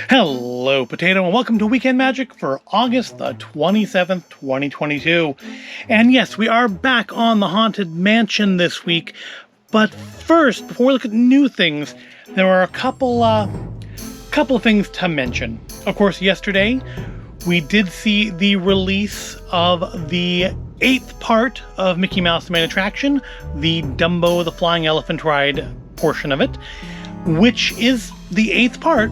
Hello, Potato, and welcome to Weekend Magic for August the 27th, 2022. And yes, we are back on the Haunted Mansion this week. But first, before we look at new things, there are a couple things to mention. Of course, yesterday, we did see the release of the 8th part of Mickey Mouse the Main Attraction, the Dumbo the Flying Elephant Ride portion of it, which is the 8th part.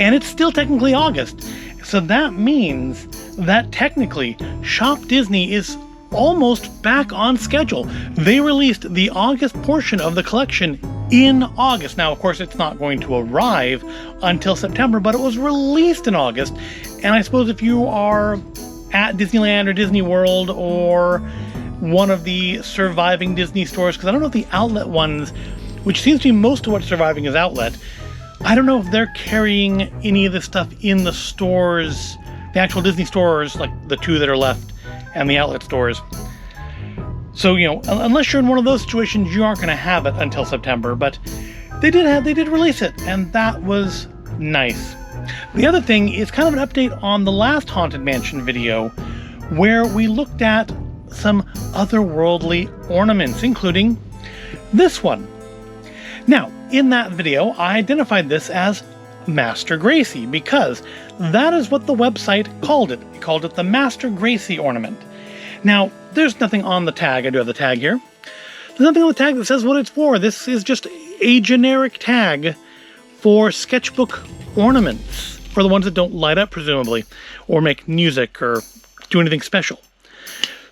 And it's still technically August. So that means that technically Shop Disney is almost back on schedule. They released the August portion of the collection in August. Now, of course, it's not going to arrive until September, but it was released in August. And I suppose if you are at Disneyland or Disney World or one of the surviving Disney stores, because I don't know if the outlet ones, which seems to be most of what's surviving is outlet, I don't know if they're carrying any of this stuff in the stores, the actual Disney stores, like the two that are left, and the outlet stores. So, unless you're in one of those situations, you aren't going to have it until September, but they did release it, and that was nice. The other thing is kind of an update on the last Haunted Mansion video, where we looked at some otherworldly ornaments, including this one. Now, in that video, I identified this as Master Gracie because that is what the website called it. It called it the Master Gracie ornament. Now, there's nothing on the tag. I do have the tag here. There's nothing on the tag that says what it's for. This is just a generic tag for sketchbook ornaments, for the ones that don't light up, presumably, or make music or do anything special.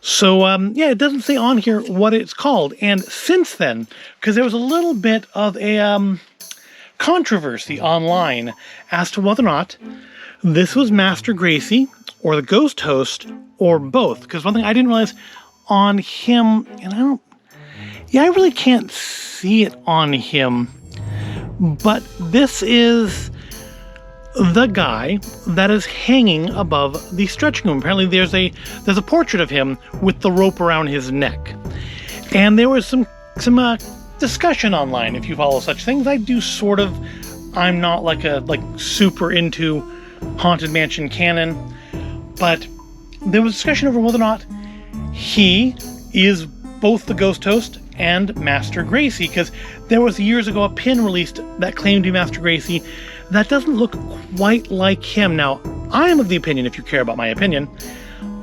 So, it doesn't say on here what it's called. And since then, because there was a little bit of a controversy online as to whether or not this was Master Gracie or the Ghost Host or both. Because one thing I didn't realize on him, and I really can't see it on him, but this is the guy that is hanging above the stretching room. Apparently there's a portrait of him with the rope around his neck. And there was some discussion online, if you follow such things. I do sort of. I'm not like super into Haunted Mansion canon, but there was discussion over whether or not he is both the Ghost Host and Master Gracie, because there was years ago a pin released that claimed to be Master Gracie that doesn't look quite like him. Now, I am of the opinion, if you care about my opinion,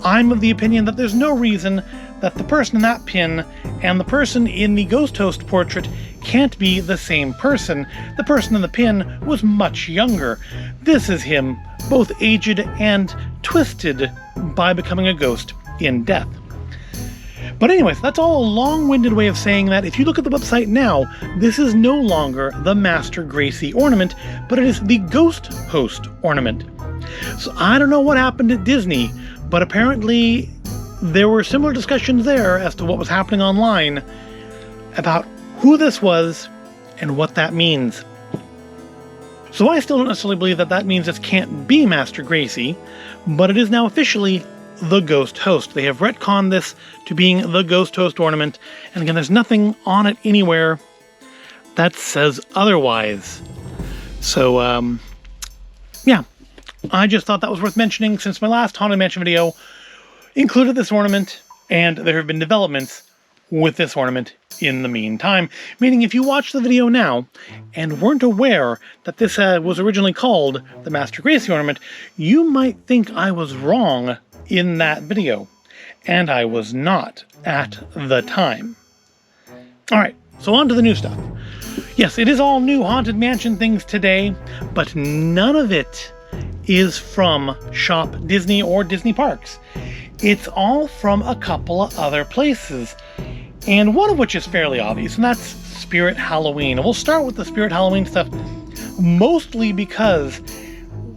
I'm of the opinion that there's no reason that the person in that pin and the person in the Ghost Host portrait can't be the same person. The person in the pin was much younger. This is him, both aged and twisted by becoming a ghost in death. But anyways, that's all a long-winded way of saying that if you look at the website now, this is no longer the Master Gracie ornament, but it is the Ghost Host ornament. So I don't know what happened at Disney, but apparently there were similar discussions there as to what was happening online about who this was and what that means. So I still don't necessarily believe that means this can't be Master Gracie, but it is now officially the Ghost Host. They have retconned this to being the Ghost Host ornament, and again, there's nothing on it anywhere that says otherwise. So, I just thought that was worth mentioning since my last Haunted Mansion video included this ornament, and there have been developments with this ornament in the meantime. Meaning, if you watch the video now and weren't aware that this was originally called the Master Gracie ornament, you might think I was wrong in that video, and I was not at the time. Alright, so on to the new stuff. Yes, it is all new Haunted Mansion things today, but none of it is from Shop Disney or Disney Parks. It's all from a couple of other places, and one of which is fairly obvious, and that's Spirit Halloween. And we'll start with the Spirit Halloween stuff, mostly because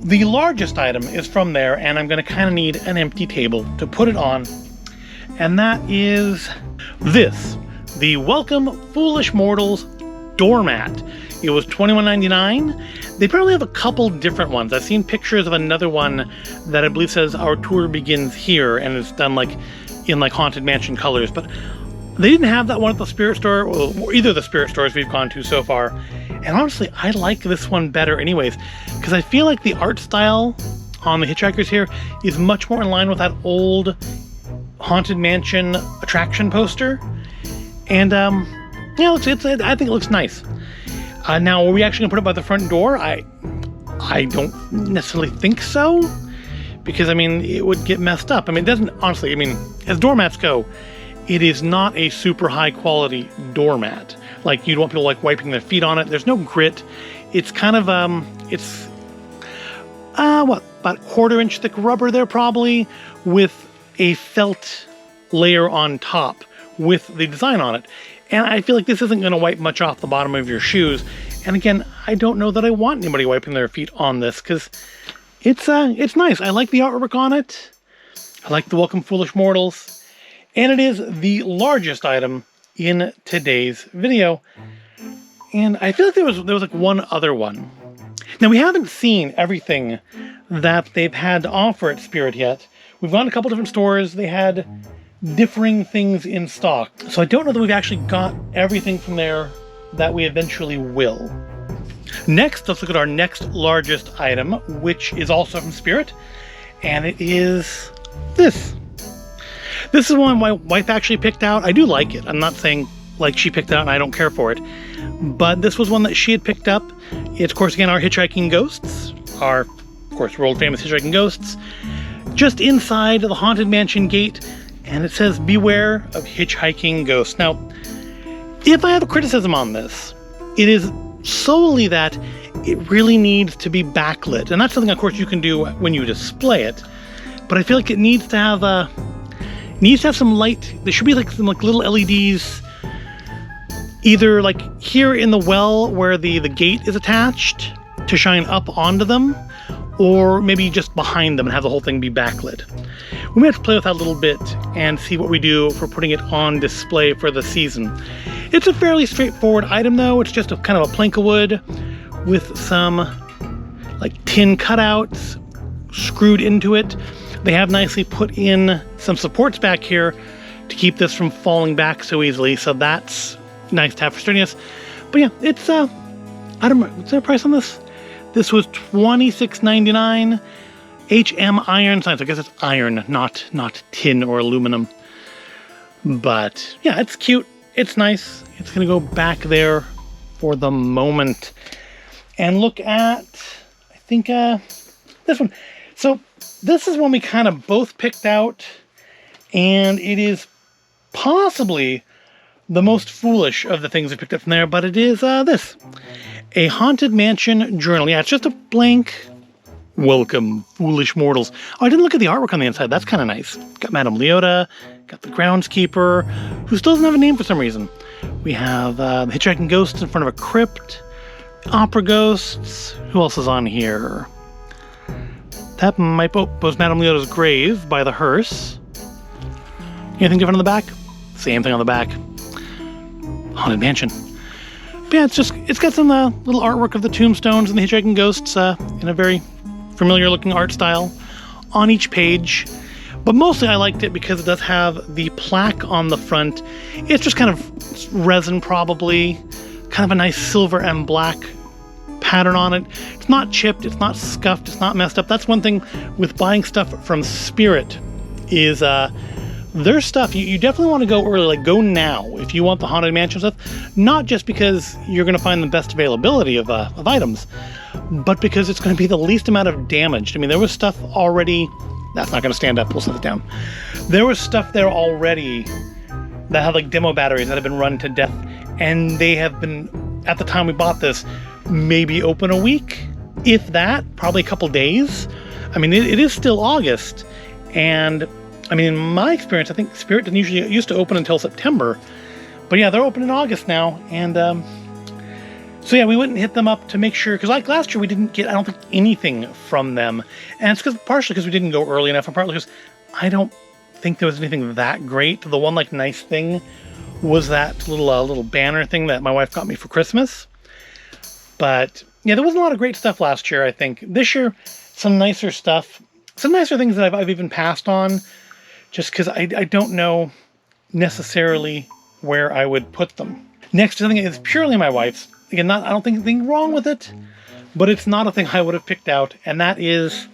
the largest item is from there, and I'm going to kind of need an empty table to put it on. And that is this, the Welcome Foolish Mortals doormat. It was $21.99. They probably have a couple different ones. I've seen pictures of another one that I believe says "Our tour begins here," and it's done in Haunted Mansion colors. But They didn't have that one at the Spirit store, or either of the Spirit stores we've gone to so far. And honestly, I like this one better anyways, because I feel like the art style on the Hitchhikers here is much more in line with that old Haunted Mansion attraction poster. And yeah, I think it looks nice. Now, are we actually gonna put it by the front door? I don't necessarily think so, because I mean, it would get messed up. I mean, it doesn't, honestly, I mean, as doormats go, it is not a super high quality doormat. Like, you'd want people like wiping their feet on it. There's no grit. It's kind of, it's, about 1/4 inch thick rubber there probably, with a felt layer on top with the design on it. And I feel like this isn't gonna wipe much off the bottom of your shoes. And again, I don't know that I want anybody wiping their feet on this, because it's nice. I like the artwork on it. I like the Welcome Foolish Mortals. And it is the largest item in today's video. And I feel like there was like one other one. Now, we haven't seen everything that they've had to offer at Spirit yet. We've gone to a couple different stores. They had differing things in stock. So I don't know that we've actually got everything from there that we eventually will. Next, let's look at our next largest item, which is also from Spirit. And it is this. This is one my wife actually picked out. I do like it. I'm not saying like she picked it out and I don't care for it. But this was one that she had picked up. It's, of course, again, our hitchhiking ghosts. Our, of course, world famous hitchhiking ghosts. Just inside the Haunted Mansion gate. And it says, beware of hitchhiking ghosts. Now, if I have a criticism on this, it is solely that it really needs to be backlit. And that's something, of course, you can do when you display it. But I feel like it needs to have some light. There should be like some like little LEDs, either like here in the well where the gate is attached to shine up onto them, or maybe just behind them and have the whole thing be backlit. We may have to play with that a little bit and see what we do for putting it on display for the season. It's a fairly straightforward item though. It's just a kind of a plank of wood with some like tin cutouts screwed into it. They have nicely put in some supports back here to keep this from falling back so easily, so that's nice to have for sturdiness. But yeah, it's I don't know, what's the price on this? This was $26.99. HM iron sign, so I guess it's iron, not tin or aluminum. But yeah, it's cute, it's nice. It's gonna go back there for the moment. And look at, I think this one. So this is one we kind of both picked out, and it is possibly the most foolish of the things we picked up from there, but it is this. A Haunted Mansion journal. Yeah, it's just a blank Welcome Foolish Mortals. Oh, I didn't look at the artwork on the inside. That's kind of nice. Got Madame Leota, got the groundskeeper, who still doesn't have a name for some reason. We have the hitchhiking ghosts in front of a crypt, opera ghosts. Who else is on here? That might was Madame Leota's grave by the hearse. Anything different on the back? Same thing on the back. Haunted Mansion. But yeah, it's got some little artwork of the tombstones and the hitchhiking ghosts in a very familiar looking art style on each page. But mostly I liked it because it does have the plaque on the front. It's just kind of resin probably, kind of a nice silver and black pattern on it. It's not chipped, it's not scuffed, it's not messed up. That's one thing with buying stuff from Spirit is their stuff, you definitely want to go early, like go now if you want the Haunted Mansion stuff, not just because you're going to find the best availability of items, but because it's going to be the least amount of damage. I mean, there was stuff already, that's not going to stand up, we'll set it down. There was stuff there already that had like demo batteries that have been run to death, and they have been, at the time we bought this, maybe open a week, if that, probably a couple days. I mean, it is still August, and I mean, in my experience, I think Spirit didn't usually used to open until September. But yeah, they're open in August now. And so yeah, we went and hit them up to make sure, because like last year, we didn't get, I don't think, anything from them. And it's partially because we didn't go early enough, and partly because I don't think there was anything that great. The one like nice thing was that little banner thing that my wife got me for Christmas. But yeah, there wasn't a lot of great stuff last year, I think. This year, some nicer stuff. Some nicer things that I've even passed on. Just because I don't know necessarily where I would put them. Next, something is purely my wife's. Again, I don't think anything wrong with it, but it's not a thing I would have picked out, and that is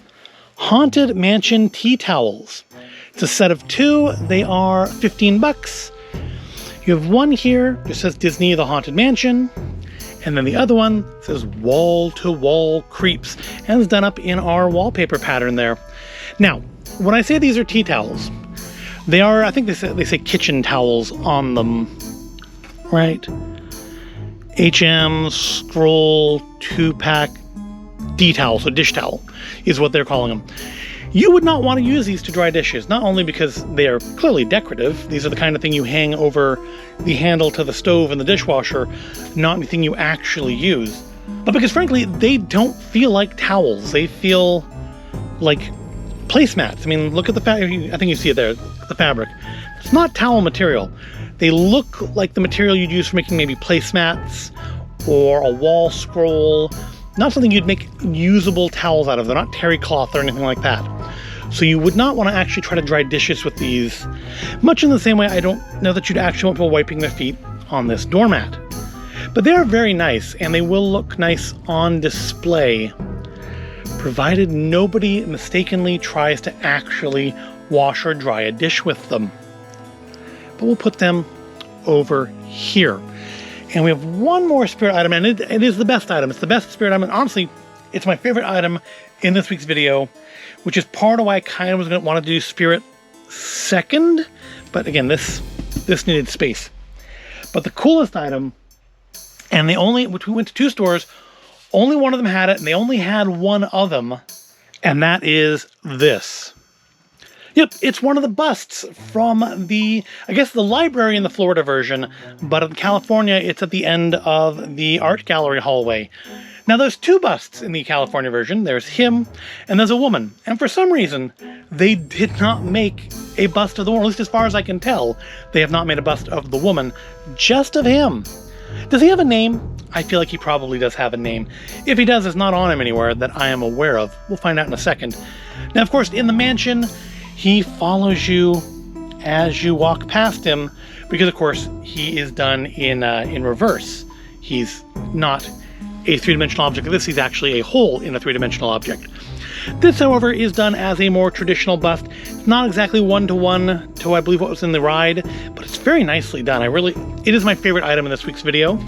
Haunted Mansion tea towels. It's a set of 2. They are $15. You have one here, just says Disney, the Haunted Mansion, and then the other one says Wall to Wall Creeps, and it's done up in our wallpaper pattern there. Now, when I say these are tea towels, they are, I think they say kitchen towels on them, right? HM Scroll 2-pack D-towel, so dish towel is what they're calling them. You would not want to use these to dry dishes, not only because they are clearly decorative. These are the kind of thing you hang over the handle to the stove and the dishwasher, not anything you actually use. But because frankly, they don't feel like towels. They feel like placemats. I mean, look at the fabric. I think you see it there, the fabric. It's not towel material. They look like the material you'd use for making maybe placemats or a wall scroll. Not something you'd make usable towels out of. They're not terry cloth or anything like that. So you would not want to actually try to dry dishes with these. Much in the same way, I don't know that you'd actually want people wiping their feet on this doormat. But they are very nice, and they will look nice on display, provided nobody mistakenly tries to actually wash or dry a dish with them. But we'll put them over here. And we have one more spirit item, and it is the best item. It's the best spirit item, and honestly, it's my favorite item in this week's video, which is part of why I kind of was going to want to do spirit second. But again, this needed space. But the coolest item, and which we went to 2 stores, only one of them had it, and they only had one of them, and that is this. Yep, it's one of the busts from the library in the Florida version, but in California, it's at the end of the art gallery hallway. Now, there's 2 busts in the California version. There's him, and there's a woman. And for some reason, they did not make a bust of the woman, at least as far as I can tell. They have not made a bust of the woman, just of him. Does he have a name? I feel like he probably does have a name. If he does, it's not on him anywhere that I am aware of. We'll find out in a second. Now, of course, in the mansion, he follows you as you walk past him, because of course he is done in reverse. He's not a 3-dimensional object like this, he's actually a hole in a 3-dimensional object. This, however, is done as a more traditional bust. It's not exactly one-to-one to I believe what was in the ride, but it's very nicely done. It is my favorite item in this week's video.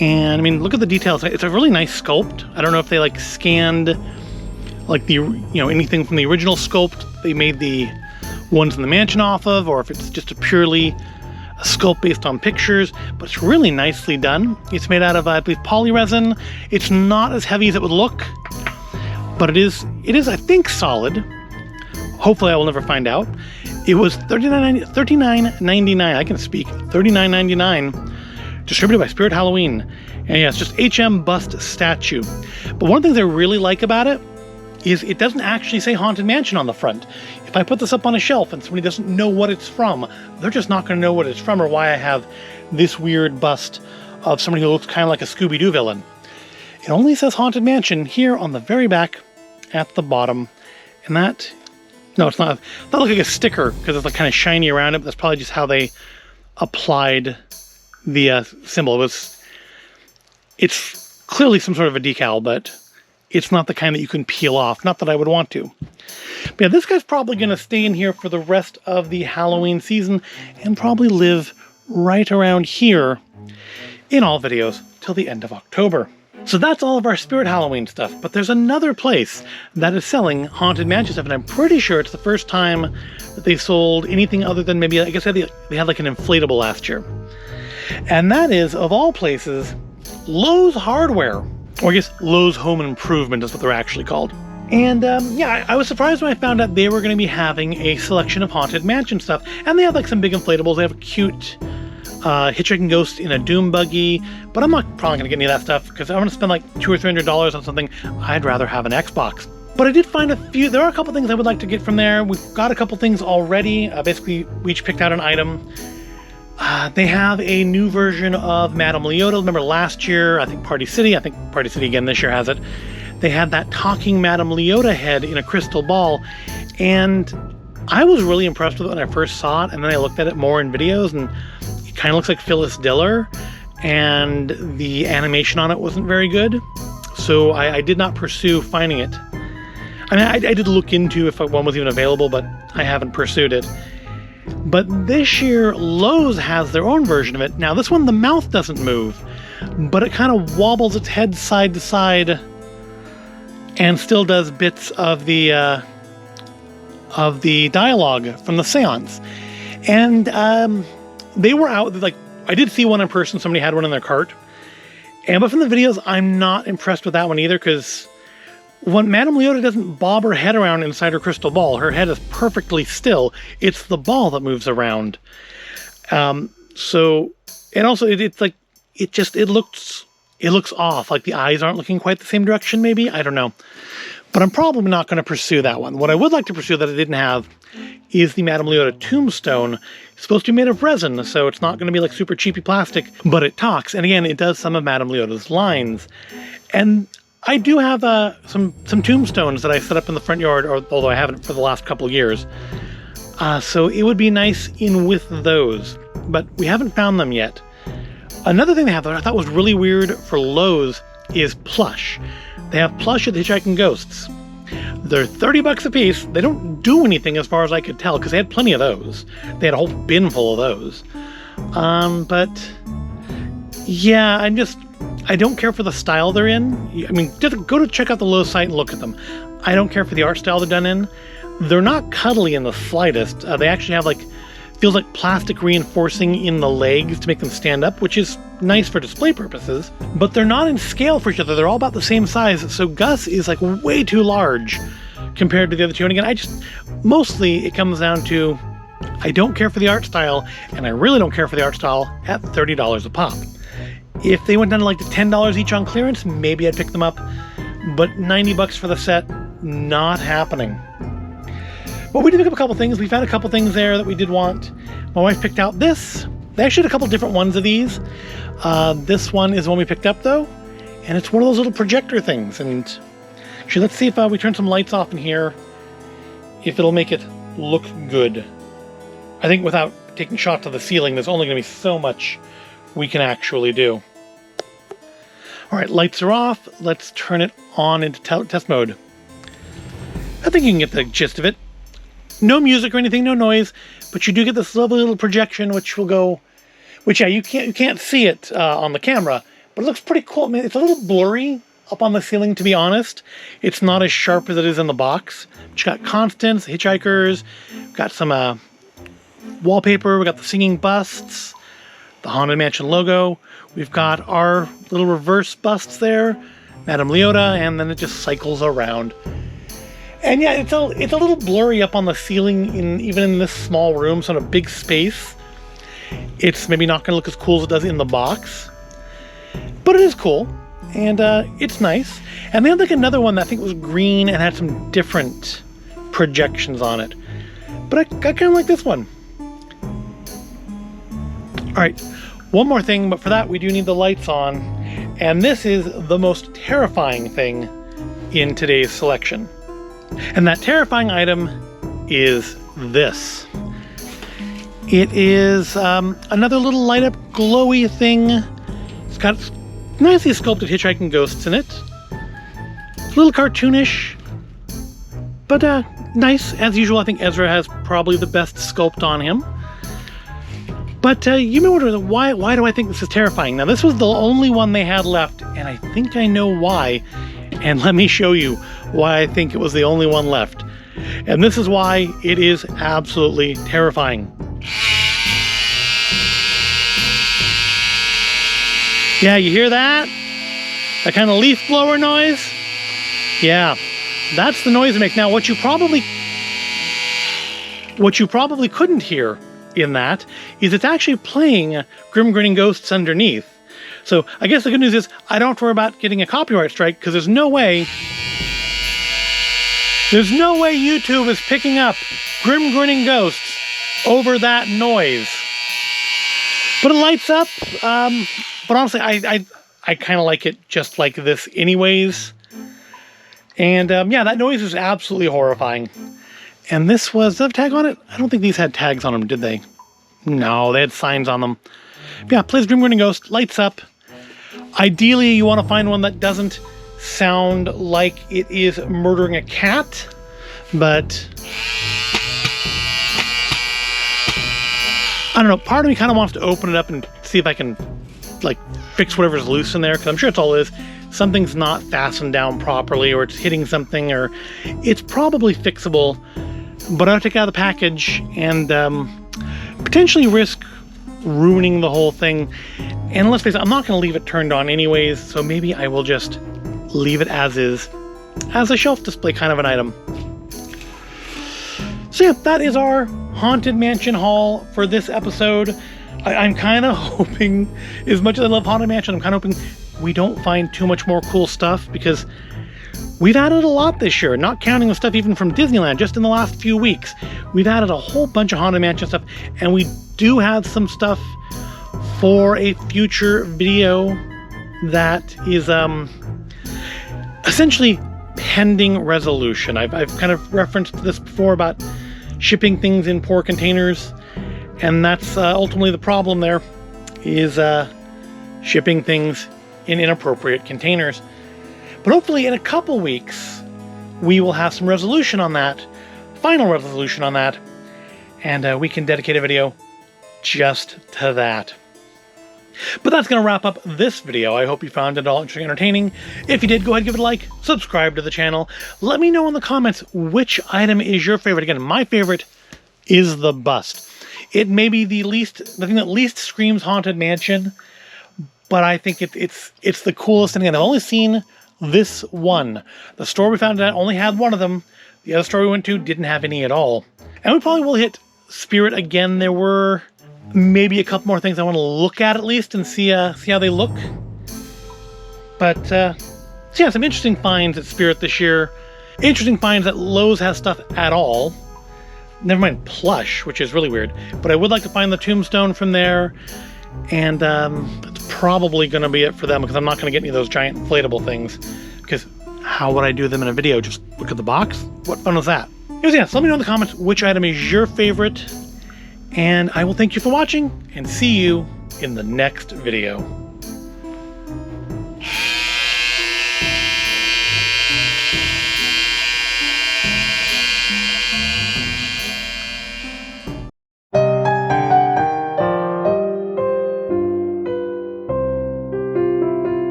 And I mean, look at the details. It's a really nice sculpt. I don't know if they scanned anything from the original sculpt they made the ones in the mansion off of, or if it's just purely a sculpt based on pictures, but it's really nicely done. It's made out of, I believe, poly resin. It's not as heavy as it would look, but it is, I think, solid. Hopefully I will never find out. It was $39.99. I can speak. $39.99. Distributed by Spirit Halloween. And yeah, it's just HM bust statue. But one of the things I really like about it is it doesn't actually say Haunted Mansion on the front. If I put this up on a shelf and somebody doesn't know what it's from, they're just not going to know what it's from or why I have this weird bust of somebody who looks kind of like a Scooby-Doo villain. It only says Haunted Mansion here on the very back at the bottom. And that, no, it's not. That looks like a sticker because it's kind of shiny around it, but that's probably just how they applied the symbol. It's clearly some sort of a decal, but it's not the kind that you can peel off. Not that I would want to. But yeah, this guy's probably going to stay in here for the rest of the Halloween season and probably live right around here in all videos till the end of October. So that's all of our Spirit Halloween stuff, but there's another place that is selling Haunted Mansion stuff, and I'm pretty sure it's the first time that they sold anything other than maybe, I guess they had like an inflatable last year. And that is, of all places, Lowe's Hardware. Or I guess Lowe's Home Improvement is what they're actually called. And yeah, I was surprised when I found out they were going to be having a selection of Haunted Mansion stuff. And they have like some big inflatables. They have a cute hitchhiking ghost in a doom buggy. But I'm not probably going to get any of that stuff because I'm going to spend like $200 or $300 on something. I'd rather have an Xbox. But I did find there are a couple things I would like to get from there. We've got a couple things already. Basically, we each picked out an item. They have a new version of Madame Leota. Remember last year, I think Party City again this year has it. They had that talking Madame Leota head in a crystal ball. And I was really impressed with it when I first saw it. And then I looked at it more in videos and kind of looks like Phyllis Diller, and the animation on it wasn't very good. So I did not pursue finding it. I mean, I did look into if one was even available, but I haven't pursued it. But this year, Lowe's has their own version of it. Now, this one, the mouth doesn't move, but it kind of wobbles its head side to side and still does bits of the dialogue from the seance. And they were out, like, I did see one in person. Somebody had one in their cart. But from the videos, I'm not impressed with that one either, because when Madame Leota doesn't bob her head around inside her crystal ball, her head is perfectly still. It's the ball that moves around. So, and also it's like, it looks off. Like the eyes aren't looking quite the same direction, maybe? I don't know. But I'm probably not going to pursue that one. What I would like to pursue that I didn't have is the Madame Leota tombstone. It's supposed to be made of resin, so it's not going to be like super cheapy plastic, but it talks. And again, it does some of Madame Leota's lines. And I do have some tombstones that I set up in the front yard, although I haven't for the last couple of years. So it would be nice in with those, but we haven't found them yet. Another thing they have that I thought was really weird for Lowe's is plush. They have plush of the Hitchhiking Ghosts. They're $30 a piece. They don't do anything as far as I could tell, because they had plenty of those. They had a whole bin full of those. But yeah, I don't care for the style they're in. I mean, just go to check out the Lowe's site and look at them. I don't care for the art style they're done in. They're not cuddly in the slightest. They actually have feels like plastic reinforcing in the legs to make them stand up, which is nice for display purposes. But they're not in scale for each other. They're all about the same size. So Gus is like way too large compared to the other two. And again, mostly it comes down to, I don't care for the art style, and I really don't care for the art style at $30 a pop. If they went down to like the $10 each on clearance, maybe I'd pick them up, but $90 for the set, not happening. But we did pick up a couple things. We found a couple things there that we did want. My wife picked out this. They actually had a couple different ones of these. This one is the one we picked up though, and it's one of those little projector things. And actually, let's see if we turn some lights off in here, if it'll make it look good. I think without taking shots to the ceiling, there's only going to be so much we can actually do. All right, lights are off. Let's turn it on into test mode. I think you can get the gist of it. No music or anything, no noise, but you do get this lovely little projection, which yeah, you can't see it on the camera, but it looks pretty cool. I mean, it's a little blurry up on the ceiling, to be honest. It's not as sharp as it is in the box. But you got Constance, Hitchhikers, got some wallpaper, we got the singing busts, the Haunted Mansion logo. We've got our little reverse busts there, Madame Leota, and then it just cycles around. And yeah, it's a little blurry up on the ceiling, even in this small room, so in a big space. It's maybe not going to look as cool as it does in the box, but it is cool, and it's nice. And they had like another one that I think was green and had some different projections on it, but I kind of like this one. All right, one more thing, but for that we do need the lights on, and this is the most terrifying thing in today's selection. And that terrifying item is this. It is another little light up glowy thing. It's got nicely sculpted Hitchhiking Ghosts in it. It's a little cartoonish, but nice. As usual, I think Ezra has probably the best sculpt on him. But you may wonder, why do I think this is terrifying? Now, this was the only one they had left, and I think I know why. And let me show you why I think it was the only one left. And this is why it is absolutely terrifying. Yeah, you hear that? That kind of leaf blower noise? Yeah, that's the noise it makes. Now, what you probably couldn't hear in that is it's actually playing Grim Grinning Ghosts underneath. So I guess the good news is I don't have to worry about getting a copyright strike, because there's no way YouTube is picking up Grim Grinning Ghosts over that noise. But it lights up. But honestly, I kind of like it just like this anyways. And yeah, that noise is absolutely horrifying. And this was, did it have a tag on it? I don't think these had tags on them, did they? No, they had signs on them. Yeah, plays Dream Running Ghost, lights up. Ideally, you want to find one that doesn't sound like it is murdering a cat, but I don't know, part of me kind of wants to open it up and see if I can, like, fix whatever's loose in there, because I'm sure it's all is. Something's not fastened down properly, or it's hitting something, or it's probably fixable, but I'll take it out of the package and potentially risk ruining the whole thing. And let's face it, I'm not going to leave it turned on anyways, so maybe I will just leave it as is, as a shelf display kind of an item. So yeah, that is our Haunted Mansion haul for this episode. I'm kind of hoping, as much as I love Haunted Mansion, I'm kind of hoping we don't find too much more cool stuff, because we've added a lot this year, not counting the stuff even from Disneyland, just in the last few weeks. We've added a whole bunch of Haunted Mansion stuff, and we do have some stuff for a future video that is essentially pending resolution. I've kind of referenced this before about shipping things in poor containers, and that's ultimately the problem there, is shipping things in inappropriate containers. But hopefully in a couple weeks we will have some resolution on that, final resolution on that, and we can dedicate a video just to that. But that's going to wrap up this video. I hope you found it all interesting and entertaining. If you did, go ahead and give it a like, subscribe to the channel. Let me know in the comments which item is your favorite. Again, my favorite is the bust. It may be the thing that least screams Haunted Mansion, but I think it's the coolest. And again, I've only seen this one. The store we found it at only had one of them. The other store we went to didn't have any at all. And we probably will hit Spirit again. There were maybe a couple more things I want to look at least and see how they look. But so yeah, some interesting finds at Spirit this year. Interesting finds that Lowe's has stuff at all. Never mind plush, which is really weird. But I would like to find the tombstone from there. And that's probably going to be it for them, because I'm not going to get any of those giant inflatable things. Because how would I do them in a video? Just look at the box? What fun is that? Anyways, yeah, so let me know in the comments which item is your favorite. And I will thank you for watching, and see you in the next video.